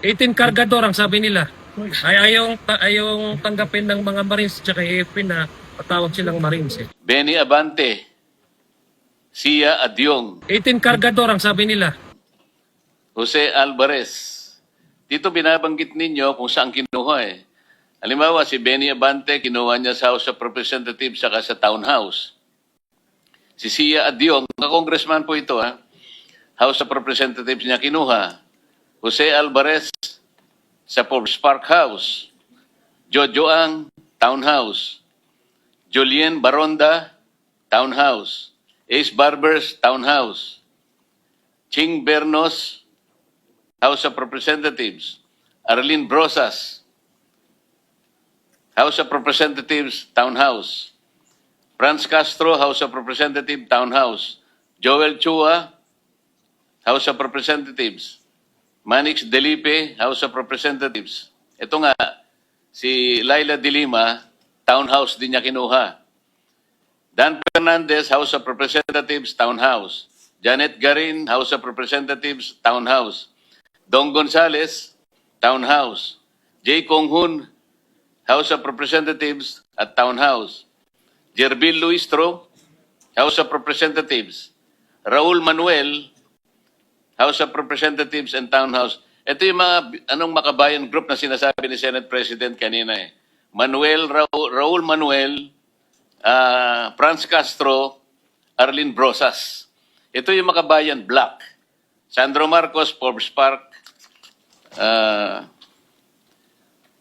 18 kargador ang sabi nila. Ay ayong tanggapin ng mga Marines at AFP na patawag silang Marines. Benny Abante, Sia Adyong, 18 kargador ang sabi nila. Jose Alvarez. Dito binabanggit ninyo kung saan kinuha eh. Halimbawa, si Benny Abante, kinuha niya sa House of Representatives saka sa Townhouse. Si Sia Adyong, congressman po ito ha, House of Representatives niya kinuha. Jose Alvarez sa Forbes Park House. Jojo Ang, Townhouse. Julien Baronda, Townhouse. Ace Barbers, Townhouse. Ching Bernos, House of Representatives. Arlene Brosas, House of Representatives, Townhouse. Franz Castro, House of Representatives, Townhouse. Joel Chua, House of Representatives. Manix Delipe, House of Representatives. Ito nga, si Laila de Lima, Townhouse din niya kinuha. Dan Fernandez, House of Representatives, Townhouse. Janet Garin, House of Representatives, Townhouse. Dong Gonzales, Townhouse. J. Konghun, House of Representatives at Townhouse. Jerbil Luistro, House of Representatives. Raul Manuel, House of Representatives and Townhouse. Ito yung mga makabayan group na sinasabi ni Senate President kanina eh. Raul Manuel, Franz Castro, Arlene Brosas. Ito yung makabayan block. Sandro Marcos, Forbes Park.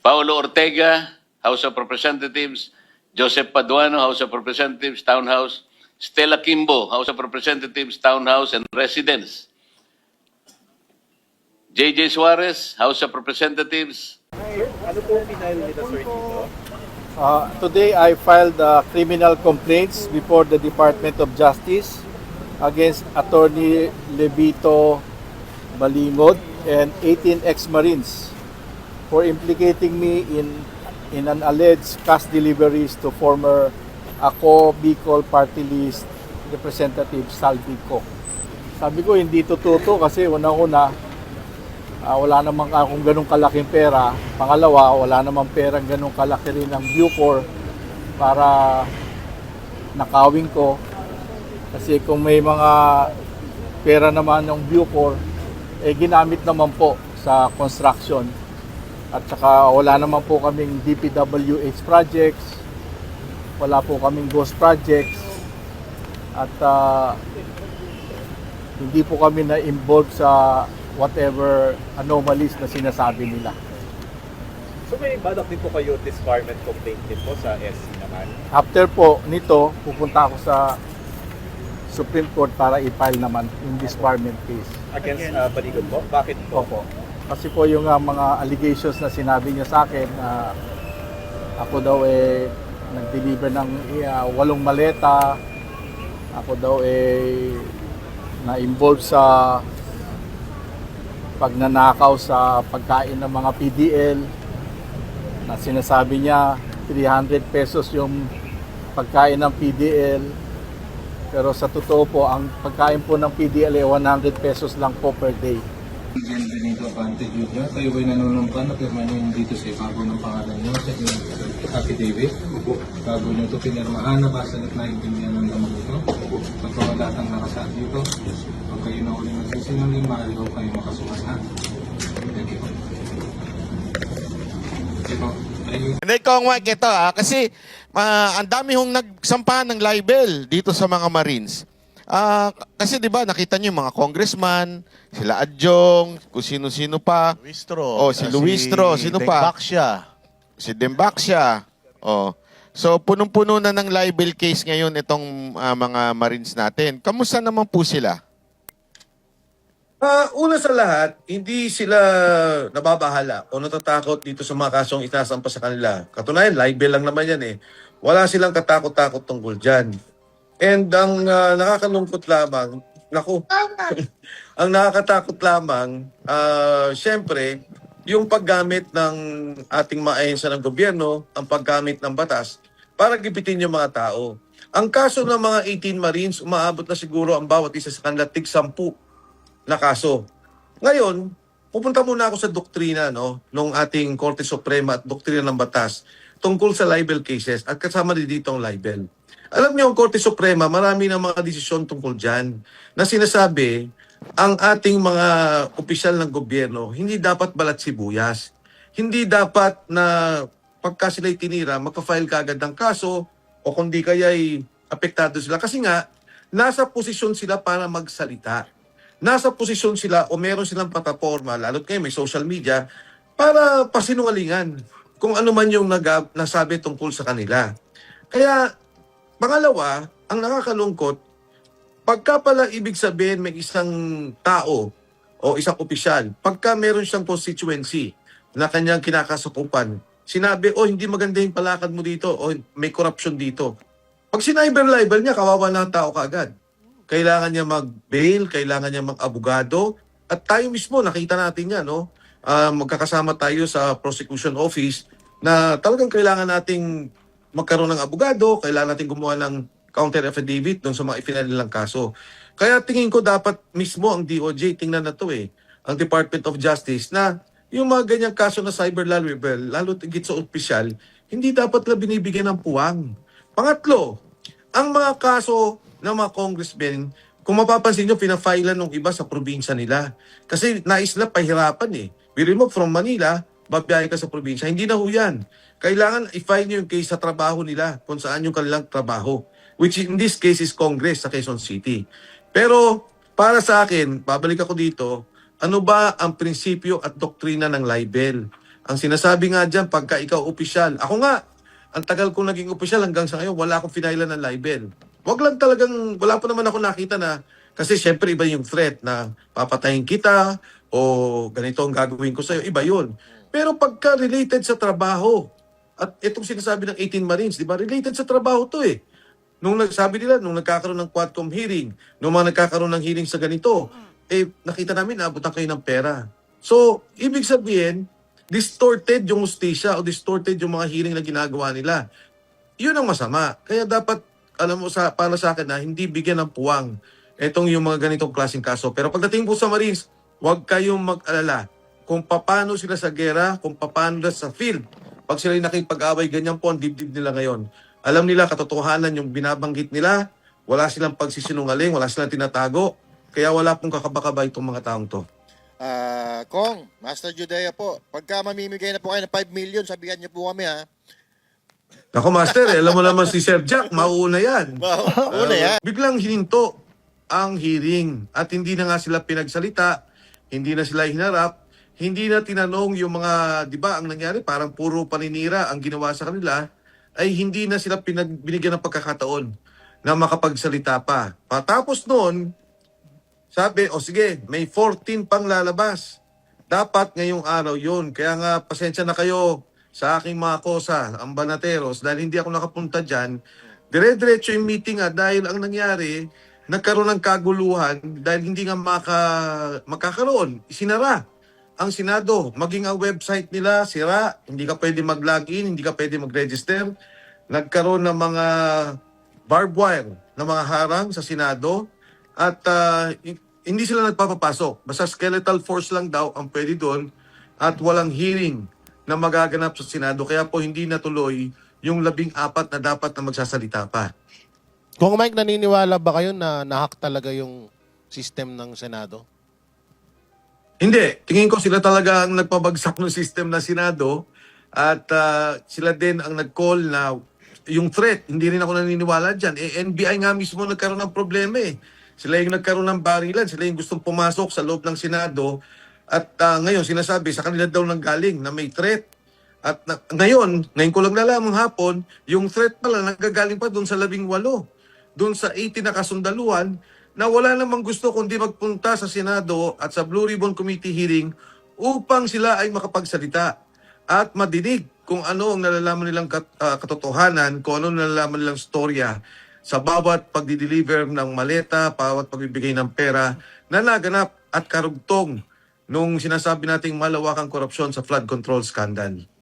Paulo Ortega, House of Representatives. Joseph Paduano, House of Representatives, Townhouse. Stella Kimbo, House of Representatives, Townhouse and Residence. J.J. Suarez, House of Representatives. Ano po ang final nito, sir, dito? Today I filed criminal complaints before the Department of Justice against Attorney Levito Balingod and 18 ex-Marines for implicating me in an alleged cash deliveries to former ACO Bicol Party List Representative Salvico. Sabi ko hindi totoo kasi una-una wala namang akong ganong kalaking pera. Pangalawa, wala namang perang ganong kalaki rin ng Bucor para nakawin ko. Kasi kung may mga pera naman ng Bucor, ginamit naman po sa construction. At saka wala naman po kaming DPWH projects, wala po kaming ghost projects, at hindi po kami na-involved sa whatever anomalies na sinasabi nila. So may badak din po kayo disbarment complaint din po sa SC naman? After po nito, pupunta ako sa Supreme Court para i-file naman yung disbarment case. Against Baligod po? Bakit po? Opo. Kasi po yung mga allegations na sinabi niya sa akin na ako daw nag-deliver ng 8 maleta, ako daw na-involved sa pagnanakaw sa pagkain ng mga PDL, na sinasabi niya 300 pesos yung pagkain ng PDL, pero sa totoo po ang pagkain po ng PDL ay 100 pesos lang po per day. Benito Abante Jr. Kayo ba'y nanunumpa na pirma nyo yung dito sa ibago ng pangalan nyo sa inyong affidavit? Bago nyo ito pinirmahan na basta na naintindihan ng damang ito? Pagkawa lahat ang nakasaad dito? Pag kayo na ulit nagsisinungaling, maaari ko kayo makasuhan ha? Thank you. Hindi ko Mike ito kasi ang dami hong nagsampahan ng libel dito sa mga Marines. Kasi 'di ba nakita niyo yung mga congressman, sila Adjong, kung sino-sino pa. Luistro. Oh, si Luistro, sino pa? Dembaksya. Si Dembaksya. Oh. So punong-puno na ng libel case ngayon itong mga Marines natin. Kamusta naman po sila? Una sa lahat, hindi sila nababahala o natatakot dito sa mga kasong itasampa sa kanila. Katunayan, libel lang naman yan eh. Wala silang katakot-takot tungkol dyan. And ang nakakalungkot lamang, ang nakakatakot lamang, syempre, yung paggamit ng ating mga ahensya ng gobyerno, ang paggamit ng batas, para gipitin yung mga tao. Ang kaso ng mga 18 Marines, umaabot na siguro ang bawat isa sa kanila tig-10 na kaso. Ngayon, pupunta muna ako sa doktrina nung ating Korte Suprema at doktrina ng batas tungkol sa libel cases at kasama din dito ang libel. Alam niyo, ang Korte Suprema, marami ng mga desisyon tungkol dyan na sinasabi ang ating mga opisyal ng gobyerno hindi dapat balat sibuyas. Hindi dapat na pagka sila'y tinira, magpa-file ka agad ng kaso o kundi kaya'y apektado sila. Kasi nga, nasa posisyon sila para magsalita. Nasa posisyon sila o meron silang plataforma, lalo't ngayon may social media, para pasinungalingan kung ano man yung nasabi tungkol sa kanila. Kaya, pangalawa, ang nakakalungkot, pagka pala ibig sabihin may isang tao o isang opisyal, pagka meron siyang constituency na kanyang kinakasukupan, sinabi, hindi maganda yung palakad mo dito o may corruption dito. Pag siniber-libel niya, kawawa na ang tao kaagad. Kailangan niya mag-bail, kailangan niya mag-abogado. At tayo mismo, nakita natin yan, magkakasama tayo sa prosecution office na talagang kailangan nating magkaroon ng abogado, kailangan nating gumawa ng counter affidavit doon sa mga ifinal nilang kaso. Kaya tingin ko dapat mismo ang DOJ, tingnan na to ang Department of Justice, na yung mga ganyang kaso na cyber libel, lalo tigit sa opisyal, hindi dapat na binibigyan ng puwang. Pangatlo, ang mga kaso ng mga congressmen, kung mapapansin nyo, pina-filean ng iba sa probinsya nila. Kasi nais na pahirapan We remove from Manila, babiyahe ka sa probinsya. Hindi na ho yan. Kailangan i-file nyo yung case sa trabaho nila, kung saan yung kanilang trabaho. Which in this case is Congress sa Quezon City. Pero para sa akin, babalik ako dito, ano ba ang prinsipyo at doktrina ng libel? Ang sinasabi nga dyan, pagka ikaw opisyal, ako nga, ang tagal kong naging opisyal hanggang sa ngayon, wala akong finailan ng libel. Wag lang talagang, wala pa naman ako nakita na, kasi syempre iba yung threat na papatayin kita o ganito ang gagawin ko sa'yo, iba yun. Pero pagka related sa trabaho, at itong sinasabi ng 18 Marines, di ba, related sa trabaho to Nung nagsabi nila, nung nagkakaroon ng Quadcom hearing, nung mga nagkakaroon ng hearing sa ganito, nakita namin, naabutan kayo ng pera. So, ibig sabihin, distorted yung hustisya o distorted yung mga hearing na ginagawa nila. Yun ang masama. Kaya dapat, alam mo, para sa akin na hindi bigyan ng puwang itong yung mga ganitong klaseng kaso. Pero pagdating po sa Marines, huwag kayong mag-alala kung paano sila sa gera, kung paano sila sa field. Pag sila nakipag-away, ganyan po ang dibdib nila ngayon. Alam nila katotohanan yung binabanggit nila, wala silang pagsisinungaling, wala silang tinatago, kaya wala pong kakabakaba itong mga taong to. Kong, Master Judea po, pagka mamimigay na po kayo ng 5 million, sabihan niyo po kami Ako Master, alam mo naman si Sir Jack, mauuna yan. Mauuna yan. Biglang hininto ang hearing at hindi na nga sila pinagsalita, hindi na sila hinarap, hindi na tinanong yung mga, di ba, ang nangyari, parang puro paninira ang ginawa sa kanila, ay hindi na sila binigyan ng pagkakataon na makapagsalita pa. Patapos noon, sabi, sige, may 14 pang lalabas. Dapat ngayong araw yun. Kaya nga, pasensya na kayo sa aking mga kosa, ang banateros, dahil hindi ako nakapunta dyan. Dire-diretso yung meeting dahil ang nangyari, nagkaroon ng kaguluhan dahil hindi nga makakaroon. Sinara ang Senado, maging ang website nila, sira, hindi ka pwede mag-login, hindi ka pwede mag-register. Nagkaroon ng mga barbed wire na mga harang sa Senado at hindi sila nagpapapasok. Basta skeletal force lang daw ang pwede doon at walang hearing na magaganap sa Senado. Kaya po hindi natuloy yung 14 na dapat na magsasalita pa. Kung Mike, naniniwala ba kayo na nahack talaga yung system ng Senado? Hindi. Tingin ko sila talaga ang nagpabagsak ng system na Senado at sila din ang nag-call na yung threat. Hindi rin ako naniniwala dyan. NBI nga mismo nagkaroon ng problema Sila yung nagkaroon ng barilan. Sila yung gustong pumasok sa loob ng Senado. At ngayon sinasabi sa kanila daw nang galing na may threat. At ngayon ko lang nalaman hapon, yung threat pala nagagaling pa doon sa 18. Doon sa 18 na kasundaluhan na wala namang gusto kundi magpunta sa Senado at sa Blue Ribbon Committee hearing upang sila ay makapagsalita at madinig kung ano ang nalalaman nilang katotohanan, kung ano ang nalalaman nilang storya sa bawat pagdi-deliver ng maleta, bawat pagbibigay ng pera na naganap at karugtong nung sinasabi nating malawakang korupsyon sa flood control scandal.